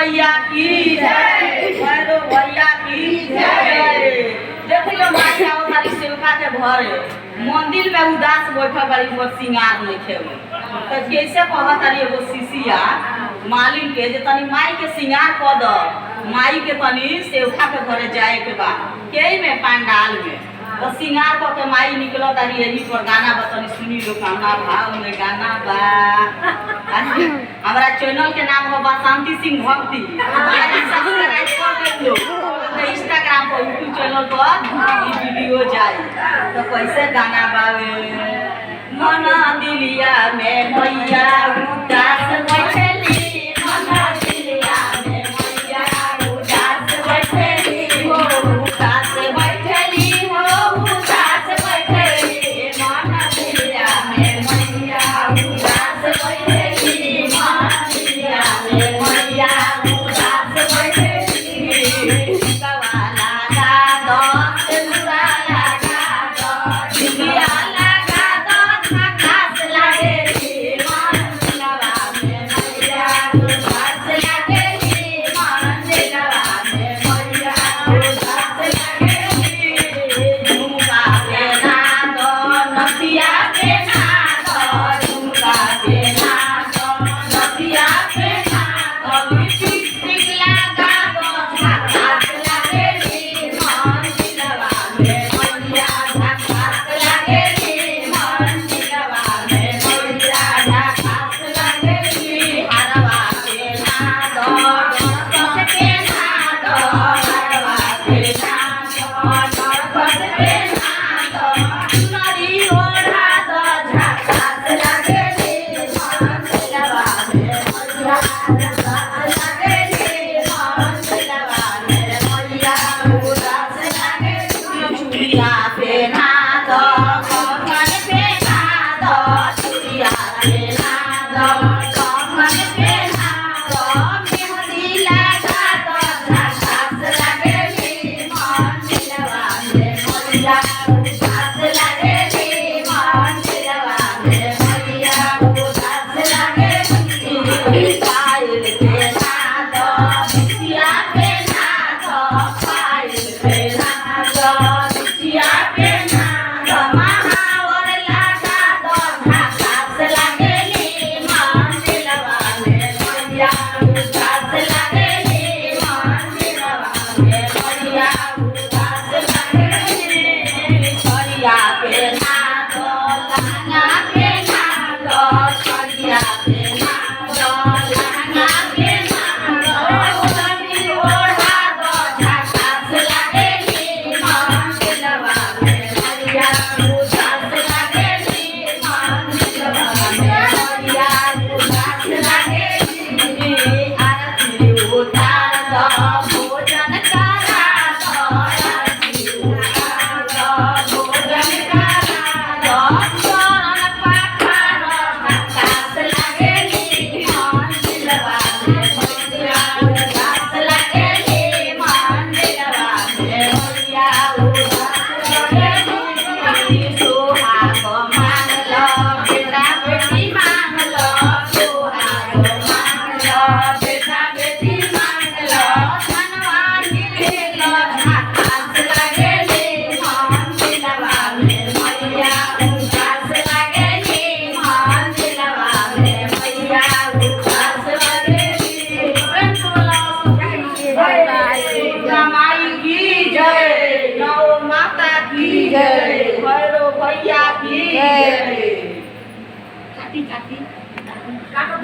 मैया की जय, भैरव भैया की जय। देखियो माई आओ तारी सेवका के घरे मंदिर में उदास बैठल बारी पर सिंगार नहीं खेवे तो कैसे कह तारी एगो शिशिया मालिन के जे तनी माई के सिंगार क द माई के तनी सेवका के घरे जाए के बा के में पंडाल में तो सिंगार क के माई निकल तारी यही पर गाना बतनी सुनी लो कामना भाव में गाना बा हमारा चैनल के नाम है बसंती सिंह भक्ति सब्सक्राइब कर लो इंस्टाग्राम पर यूट्यूब चैनल पर ये वीडियो जाए तो कैसे गाना बावे मना दिलिया में मैया उदास बैठली मना दिलिया में मैया उदास बैठली हो उदास बैठली हो उदास बैठली मना दिलिया में मैया उदास बैठली मना दिलिया में मैया उदास बैठली कवाला गा दो मुरा लगा दो दिलिया भैरव भैया की जय।